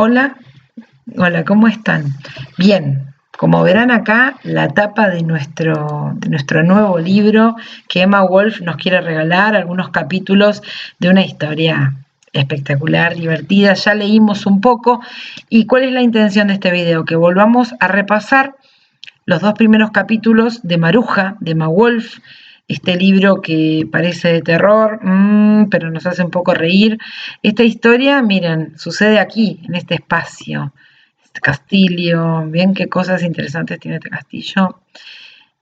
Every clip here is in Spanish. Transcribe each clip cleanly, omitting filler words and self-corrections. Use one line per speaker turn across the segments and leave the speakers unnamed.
Hola, hola, ¿cómo están? Bien, como verán acá, la tapa de nuestro nuevo libro que Emma Wolf nos quiere regalar, algunos capítulos de una historia espectacular, divertida. Ya leímos un poco. ¿Y cuál es la intención de este video? Que volvamos a repasar los dos primeros capítulos de Maruja, de Emma Wolf, este libro que parece de terror, pero nos hace un poco reír. Esta historia, miren, sucede aquí, en este espacio, este castillo, bien qué cosas interesantes tiene este castillo.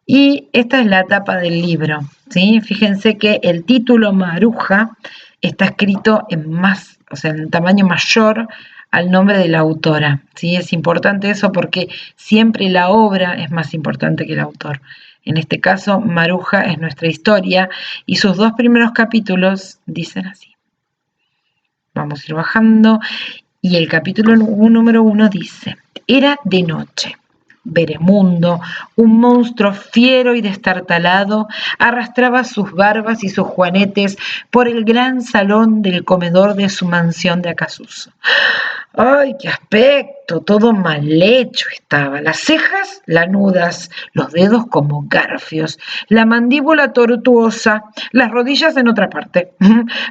Y esta es la tapa del libro, ¿sí? Fíjense que el título Maruja está escrito en más, o sea, en tamaño mayor al nombre de la autora, ¿sí? Es importante eso porque siempre la obra es más importante que el autor. En este caso, Maruja es nuestra historia y sus dos primeros capítulos dicen así. Vamos a ir bajando y el capítulo número 1 dice: era de noche. Veremundo, un monstruo fiero y destartalado, arrastraba sus barbas y sus juanetes por el gran salón del comedor de su mansión de Acasuso. ¡Ay, qué aspecto! Todo mal hecho estaba. Las cejas lanudas, los dedos como garfios, la mandíbula tortuosa, las rodillas en otra parte.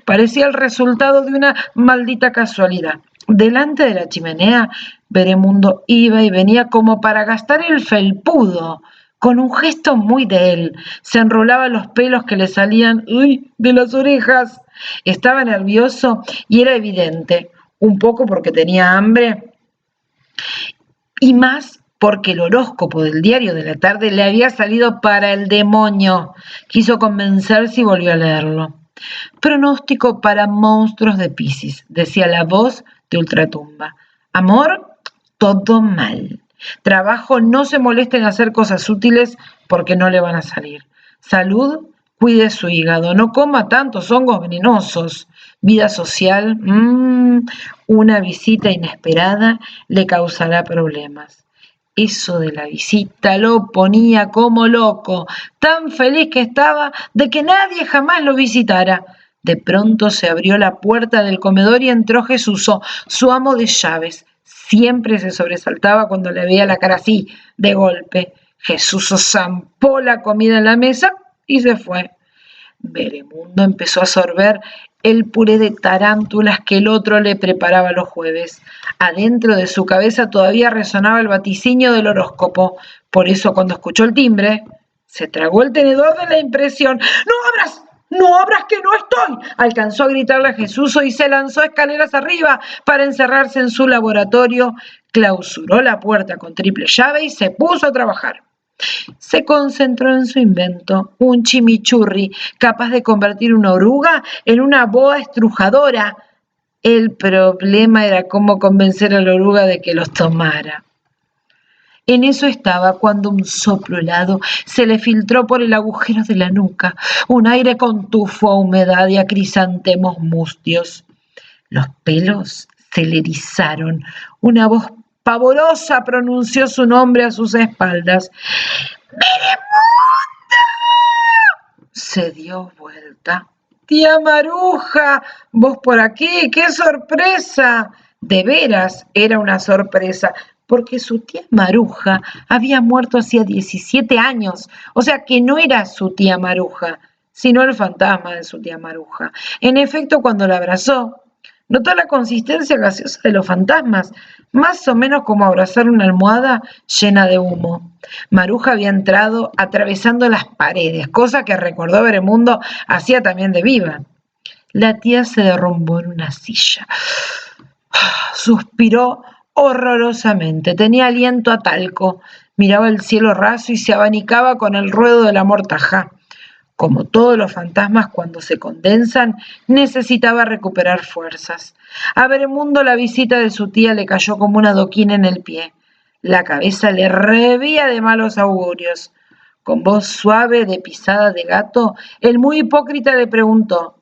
Parecía el resultado de una maldita casualidad. Delante de la chimenea, Veremundo iba y venía como para gastar el felpudo. Con un gesto muy de él, se enrolaba los pelos que le salían de las orejas. Estaba nervioso y era evidente, un poco porque tenía hambre y más porque el horóscopo del diario de la tarde le había salido para el demonio. Quiso convencerse y volvió a leerlo. Pronóstico para monstruos de Piscis, decía la voz de ultratumba. Amor, todo mal. Trabajo, no se moleste en hacer cosas útiles porque no le van a salir. Salud, cuide su hígado, no coma tantos hongos venenosos. Vida social, una visita inesperada le causará problemas. Eso de la visita lo ponía como loco, tan feliz que estaba de que nadie jamás lo visitara. De pronto se abrió la puerta del comedor y entró Jesús, su amo de llaves. Siempre se sobresaltaba cuando le veía la cara así, de golpe. Jesús zampó la comida en la mesa y se fue. Veremundo empezó a sorber el puré de tarántulas que el otro le preparaba los jueves. Adentro de su cabeza todavía resonaba el vaticinio del horóscopo. Por eso, cuando escuchó el timbre, se tragó el tenedor de la impresión. ¡No abras! ¡No abras que no estoy! Alcanzó a gritarle a Jesús y se lanzó escaleras arriba para encerrarse en su laboratorio. Clausuró la puerta con triple llave y se puso a trabajar. Se concentró en su invento, un chimichurri capaz de convertir una oruga en una boa estrujadora. El problema era cómo convencer a la oruga de que los tomara. En eso estaba cuando un soplo helado se le filtró por el agujero de la nuca, un aire con tufo a humedad y a crisantemos mustios. Los pelos se le erizaron. Una voz pavorosa pronunció su nombre a sus espaldas. Se dio vuelta. ¡Tía Maruja! ¿Vos por aquí? ¡Qué sorpresa! De veras era una sorpresa, porque su tía Maruja había muerto hacía 17 años, o sea que no era su tía Maruja, sino el fantasma de su tía Maruja. En efecto, cuando la abrazó, notó la consistencia gaseosa de los fantasmas, más o menos como abrazar una almohada llena de humo. Maruja había entrado atravesando las paredes, cosa que recordó Veremundo hacía también de viva. La tía se derrumbó en una silla. Suspiró horrorosamente, tenía aliento a talco, miraba el cielo raso y se abanicaba con el ruedo de la mortaja. Como todos los fantasmas cuando se condensan, necesitaba recuperar fuerzas. A Veremundo la visita de su tía le cayó como un adoquín en el pie. La cabeza le revía de malos augurios. Con voz suave de pisada de gato, el muy hipócrita le preguntó: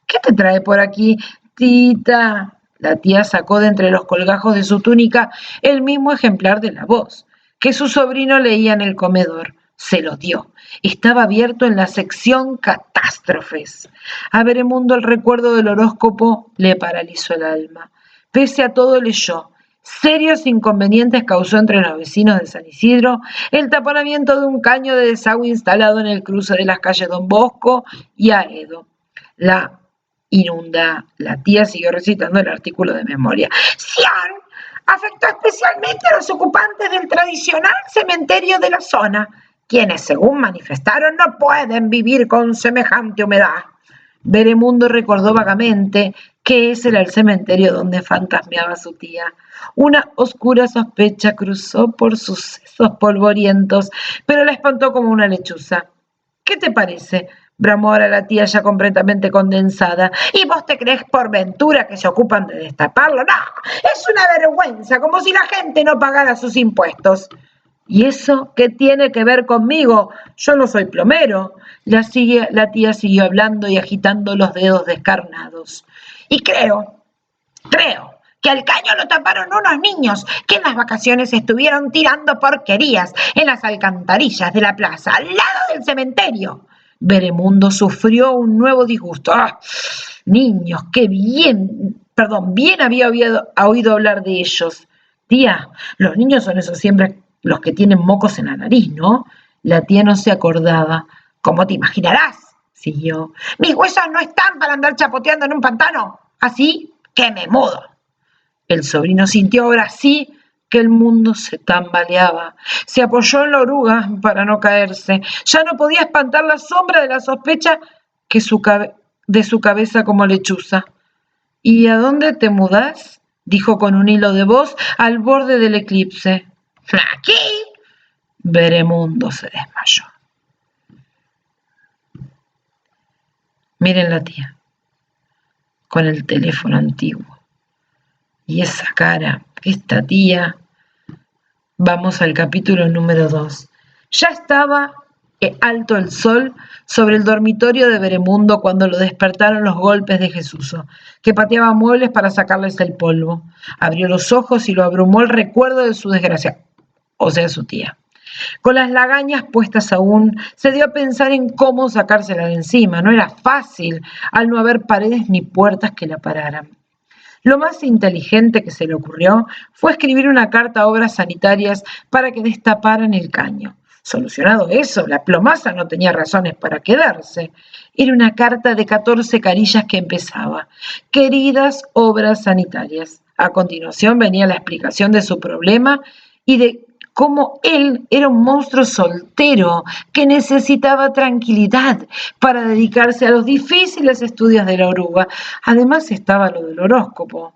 ¿qué te trae por aquí, tita? La tía sacó de entre los colgajos de su túnica el mismo ejemplar de la voz que su sobrino leía en el comedor. Se lo dio. Estaba abierto en la sección catástrofes. A Veremundo el recuerdo del horóscopo le paralizó el alma. Pese a todo leyó: Serios inconvenientes causó entre los vecinos de San Isidro el taponamiento de un caño de desagüe instalado en el cruce de las calles Don Bosco y Aedo. La tía siguió recitando el artículo de memoria. Xian afectó especialmente a los ocupantes del tradicional cementerio de la zona, quienes, según manifestaron, no pueden vivir con semejante humedad. Veremundo recordó vagamente que ese era el cementerio donde fantasmeaba su tía. Una oscura sospecha cruzó por sus sesos polvorientos, pero la espantó como una lechuza. ¿Qué te parece? Bramó ahora la tía ya completamente condensada. ¿Y vos te crees por ventura que se ocupan de destaparlo? No, es una vergüenza, como si la gente no pagara sus impuestos. ¿Y eso qué tiene que ver conmigo? Yo no soy plomero. La tía siguió hablando y agitando los dedos descarnados. Y creo que al caño lo taparon unos niños que en las vacaciones estuvieron tirando porquerías en las alcantarillas de la plaza, al lado del cementerio. Veremundo sufrió un nuevo disgusto. ¡Ah! Niños, qué bien había oído hablar de ellos. Tía, los niños son esos siempre los que tienen mocos en la nariz, ¿no? La tía no se acordaba. ¿Cómo te imaginarás? Siguió. Mis huesos no están para andar chapoteando en un pantano. Así que me mudo. El sobrino sintió ahora sí que el mundo se tambaleaba. Se apoyó en la oruga para no caerse. Ya no podía espantar la sombra de la sospecha de su cabeza como lechuza. ¿Y a dónde te mudás? Dijo con un hilo de voz al borde del eclipse. Aquí. Veremundo se desmayó. Miren la tía, con el teléfono antiguo. Y esa cara, esta tía. Vamos al capítulo número 2. Ya estaba alto el sol sobre el dormitorio de Veremundo cuando lo despertaron los golpes de Jesuso, que pateaba muebles para sacarles el polvo. Abrió los ojos y lo abrumó el recuerdo de su desgracia, o sea, su tía. Con las lagañas puestas aún, se dio a pensar en cómo sacársela de encima. No era fácil, al no haber paredes ni puertas que la pararan. Lo más inteligente que se le ocurrió fue escribir una carta a Obras Sanitarias para que destaparan el caño. Solucionado eso, la plomaza no tenía razones para quedarse. Era una carta de 14 carillas que empezaba: Queridas Obras Sanitarias. A continuación venía la explicación de su problema y de cómo él era un monstruo soltero que necesitaba tranquilidad para dedicarse a los difíciles estudios de la oruga. Además estaba lo del horóscopo.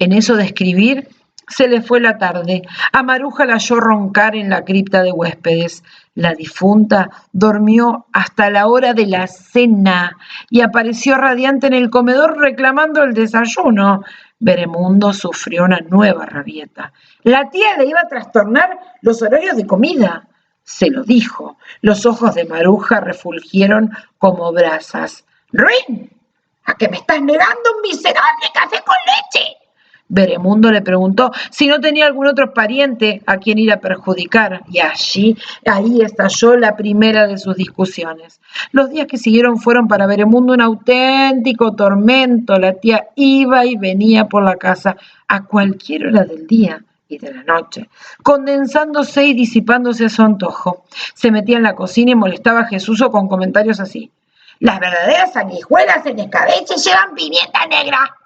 En eso de escribir se le fue la tarde. A Maruja la oyó roncar en la cripta de huéspedes. La difunta durmió hasta la hora de la cena y apareció radiante en el comedor reclamando el desayuno. Veremundo sufrió una nueva rabieta. La tía le iba a trastornar los horarios de comida. Se lo dijo. Los ojos de Maruja refulgieron como brasas. ¡Ruin! ¿A que me estás negando un miserable café con leche? Veremundo le preguntó si no tenía algún otro pariente a quien ir a perjudicar, y ahí estalló la primera de sus discusiones. Los días que siguieron fueron para Veremundo un auténtico tormento. La tía iba y venía por la casa a cualquier hora del día y de la noche, condensándose y disipándose a su antojo. Se metía en la cocina y molestaba a Jesuso con comentarios así: las verdaderas sanguijuelas en escabeche llevan pimienta negra.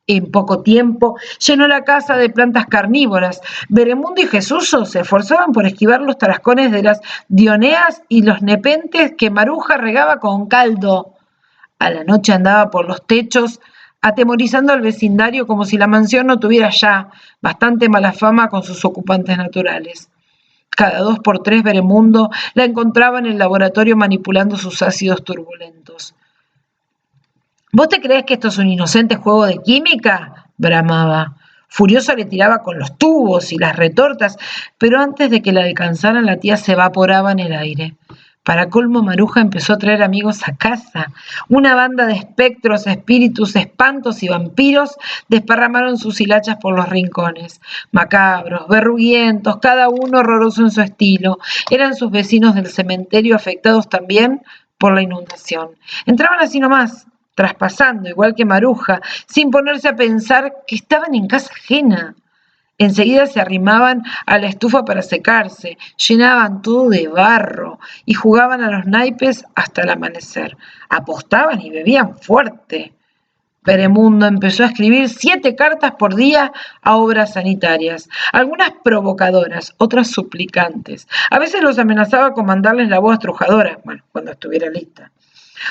En poco tiempo llenó la casa de plantas carnívoras. Veremundo y Jesuso se esforzaban por esquivar los tarascones de las dioneas y los nepentes que Maruja regaba con caldo. A la noche andaba por los techos atemorizando al vecindario como si la mansión no tuviera ya bastante mala fama con sus ocupantes naturales. Cada 2 por 3 Veremundo la encontraba en el laboratorio manipulando sus ácidos turbulentos. ¿Vos te creés que esto es un inocente juego de química?, bramaba. Furioso le tiraba con los tubos y las retortas, pero antes de que la alcanzaran la tía se evaporaba en el aire. Para colmo, Maruja empezó a traer amigos a casa. Una banda de espectros, espíritus, espantos y vampiros desparramaron sus hilachas por los rincones. Macabros, berruguientos, cada uno horroroso en su estilo. Eran sus vecinos del cementerio, afectados también por la inundación. Entraban así nomás, traspasando, igual que Maruja, sin ponerse a pensar que estaban en casa ajena. Enseguida se arrimaban a la estufa para secarse, llenaban todo de barro y jugaban a los naipes hasta el amanecer. Apostaban y bebían fuerte. Veremundo empezó a escribir 7 cartas por día a obras sanitarias, algunas provocadoras, otras suplicantes. A veces los amenazaba con mandarles la voz estrujadora, bueno, cuando estuviera lista.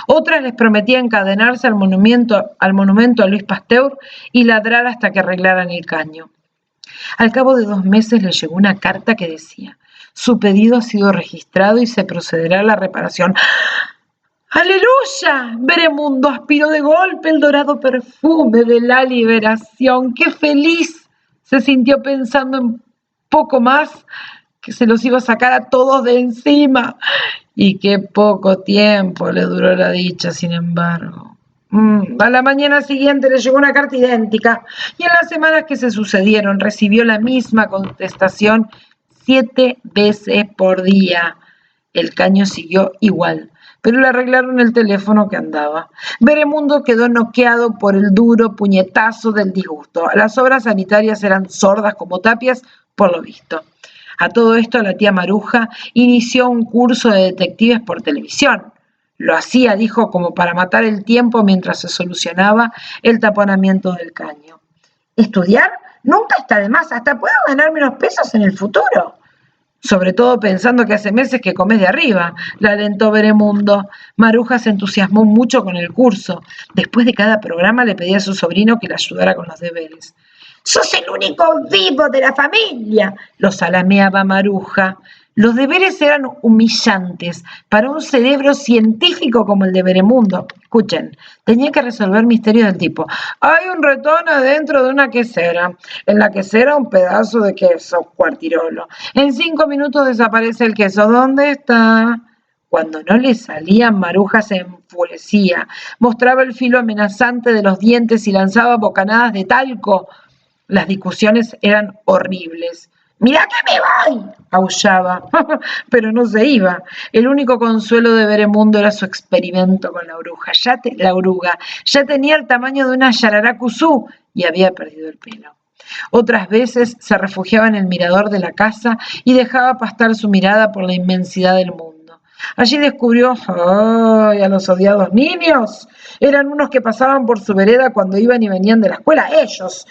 Otras les prometía encadenarse al monumento a Luis Pasteur y ladrar hasta que arreglaran el caño. Al cabo de 2 meses le llegó una carta que decía: su pedido ha sido registrado y se procederá a la reparación. ¡Aleluya! Veremundo aspiró de golpe el dorado perfume de la liberación. ¡Qué feliz! Se sintió pensando en poco más que se los iba a sacar a todos de encima. Y qué poco tiempo le duró la dicha, sin embargo. A la mañana siguiente le llegó una carta idéntica y en las semanas que se sucedieron recibió la misma contestación 7 veces por día. El caño siguió igual, pero le arreglaron el teléfono que andaba. Veremundo quedó noqueado por el duro puñetazo del disgusto. Las obras sanitarias eran sordas como tapias, por lo visto. A todo esto la tía Maruja inició un curso de detectives por televisión. Lo hacía, dijo, como para matar el tiempo mientras se solucionaba el taponamiento del caño. ¿Estudiar? Nunca está de más, hasta puedo ganar menos pesos en el futuro. Sobre todo pensando que hace meses que comes de arriba, la alentó Veremundo. Maruja se entusiasmó mucho con el curso. Después de cada programa le pedía a su sobrino que le ayudara con los deberes. ¡Sos el único vivo de la familia!, lo salameaba Maruja. Los deberes eran humillantes para un cerebro científico como el de Veremundo. Escuchen, tenía que resolver misterios del tipo: hay un ratón adentro de una quesera. En la quesera un pedazo de queso, cuartirolo. En 5 minutos desaparece el queso. ¿Dónde está? Cuando no le salía, Maruja se enfurecía, mostraba el filo amenazante de los dientes y lanzaba bocanadas de talco. Las discusiones eran horribles. ¡Mirá que me voy!, aullaba, pero no se iba. El único consuelo de Veremundo era su experimento con la oruga. Ya tenía el tamaño de una yararacuzú y había perdido el pelo. Otras veces se refugiaba en el mirador de la casa y dejaba pastar su mirada por la inmensidad del mundo. Allí descubrió a los odiados niños. Eran unos que pasaban por su vereda cuando iban y venían de la escuela. Ellos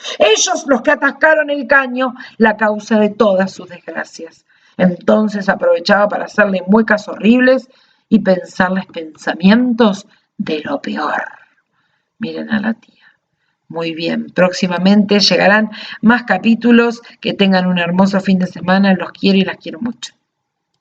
los que atascaron el caño, la causa de todas sus desgracias. Entonces aprovechaba para hacerle muecas horribles y pensarles pensamientos de lo peor. Miren a la tía. Muy bien, próximamente llegarán más capítulos. Que tengan un hermoso fin de semana. Los quiero y las quiero mucho.